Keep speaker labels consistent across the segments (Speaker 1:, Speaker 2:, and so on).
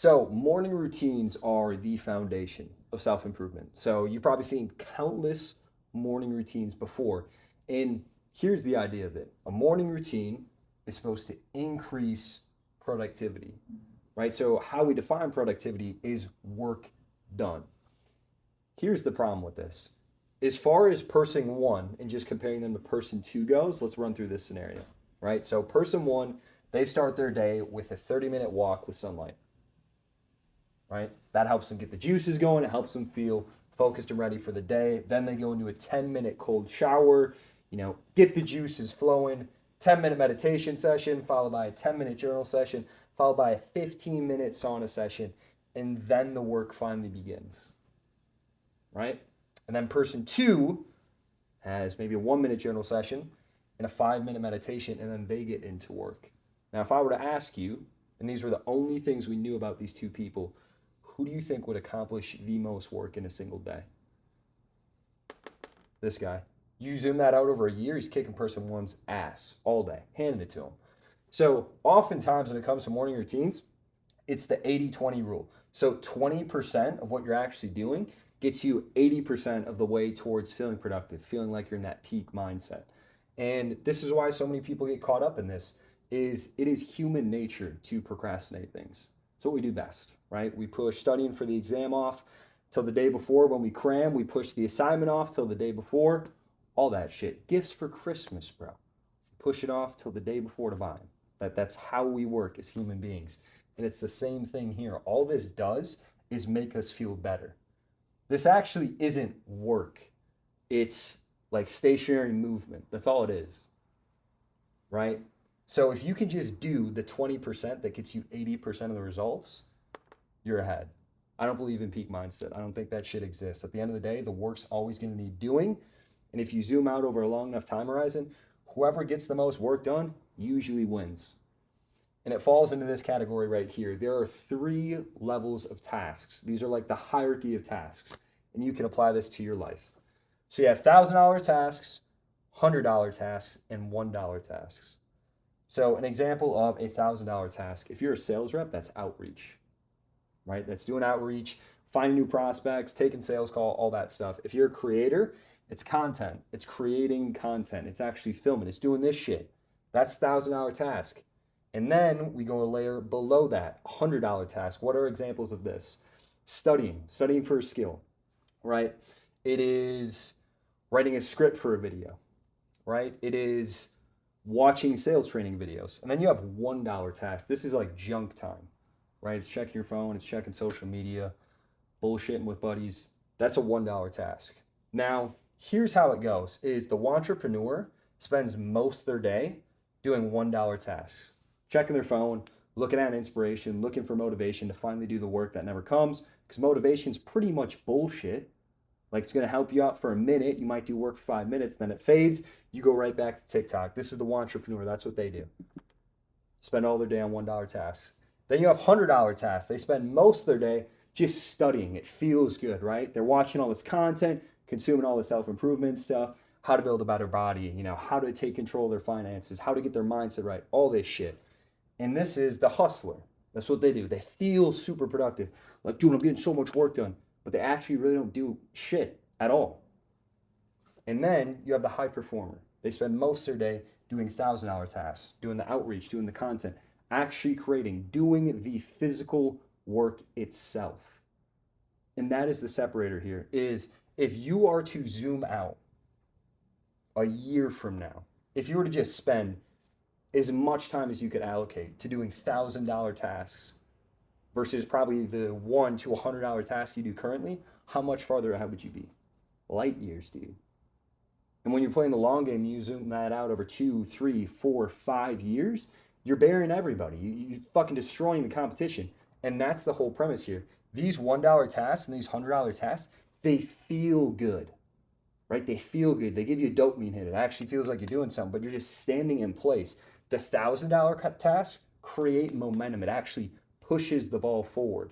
Speaker 1: So, morning routines are the foundation of self improvement. So, you've probably seen countless morning routines before. And here's the idea of it: a morning routine is supposed to increase productivity, right? So, how we define productivity is work done. Here's the problem with this. As far as person one and just comparing them to person two goes, let's run through this scenario, right? So, person one, they start their day with a 30-minute walk with sunlight, right? That helps them get the juices going. It helps them feel focused and ready for the day. Then they go into a 10-minute cold shower, get the juices flowing. 10-minute meditation session, followed by a 10-minute journal session, followed by a 15-minute sauna session, and then the work finally begins, right? And then person two has maybe a 1-minute journal session and a 5-minute meditation, and then they get into work. Now, if I were to ask you, and these were the only things we knew about these two people, who do you think would accomplish the most work in a single day? This guy. You zoom that out over a year, he's kicking person one's ass all day, handing it to him. So oftentimes when it comes to morning routines, it's the 80-20 rule. So 20% of what you're actually doing gets you 80% of the way towards feeling productive, feeling like you're in that peak mindset. And this is why so many people get caught up in this, is it is human nature to procrastinate things. It's what we do best, right? We push studying for the exam off till the day before. When we cram, we push the assignment off till the day before. All that shit. Gifts for Christmas, bro. Push it off till the day before to buy them. That's how we work as human beings. And it's the same thing here. All this does is make us feel better. This actually isn't work. It's like stationary movement. That's all it is, right? So if you can just do the 20% that gets you 80% of the results, you're ahead. I don't believe in peak mindset. I don't think that shit exists. At the end of the day, the work's always going to need doing. And if you zoom out over a long enough time horizon, whoever gets the most work done usually wins. And it falls into this category right here. There are 3 levels of tasks. These are like the hierarchy of tasks. And you can apply this to your life. So you have $1,000 tasks, $100 tasks, and $1 tasks. So an example of a $1,000 task, if you're a sales rep, that's outreach, right? That's doing outreach, finding new prospects, taking sales call, all that stuff. If you're a creator, it's content. It's creating content. It's actually filming. It's doing this shit. That's $1,000 task. And then we go a layer below that, $100 task. What are examples of this? Studying for a skill, right? It is writing a script for a video, right? It is watching sales training videos. And then you have $1 tasks. This is like junk time, right? It's checking your phone, it's checking social media, bullshitting with buddies. That's a $1 task. Now, here's how it goes is the entrepreneur spends most of their day doing $1 tasks, checking their phone, looking at inspiration, looking for motivation to finally do the work that never comes, because motivation is pretty much bullshit. Like, it's going to help you out for a minute. You might do work for 5 minutes, then it fades. You go right back to TikTok. This is the entrepreneur. That's what they do. Spend all their day on $1 tasks. Then you have $100 tasks. They spend most of their day just studying. It feels good, right? They're watching all this content, consuming all the self-improvement stuff, how to build a better body, how to take control of their finances, how to get their mindset right, all this shit. And this is the hustler. That's what they do. They feel super productive. Like, dude, I'm getting so much work done. But they actually really don't do shit at all. And then you have the high performer. They spend most of their day doing $1,000 tasks, doing the outreach, doing the content, actually creating, doing the physical work itself. And that is the separator here, is if you are to zoom out a year from now, if you were to just spend as much time as you could allocate to doing $1,000 tasks versus probably the $1 to $100 task you do currently, how much farther ahead would you be? Light years, dude. And when you're playing the long game, you zoom that out over 2, 3, 4, 5 years, you're burying everybody. You're fucking destroying the competition. And that's the whole premise here. These $1 tasks and these $100 tasks, they feel good, right? They feel good. They give you a dopamine hit. It actually feels like you're doing something, but you're just standing in place. The $1,000 tasks create momentum. It actually pushes the ball forward.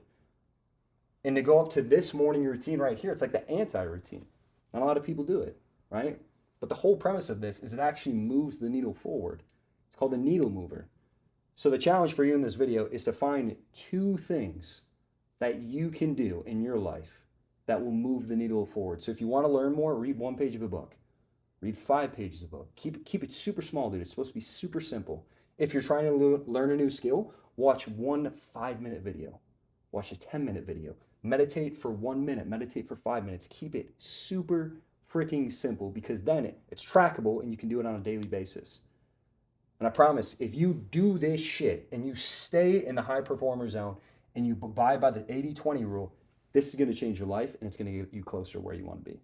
Speaker 1: And to go up to this morning routine right here, it's like the anti-routine. Not a lot of people do it, right? But the whole premise of this is it actually moves the needle forward. It's called the needle mover. So the challenge for you in this video is to find 2 things that you can do in your life that will move the needle forward. So if you want to learn more, read 1 page of a book. Read 5 pages of a book. Keep it super small, dude. It's supposed to be super simple. If you're trying to learn a new skill, watch 1 5-minute video. Watch a 10-minute video. Meditate for 1 minute. Meditate for 5 minutes. Keep it super freaking simple, because then it's trackable and you can do it on a daily basis. And I promise, if you do this shit and you stay in the high performer zone and you abide by the 80-20 rule, this is going to change your life and it's going to get you closer to where you want to be.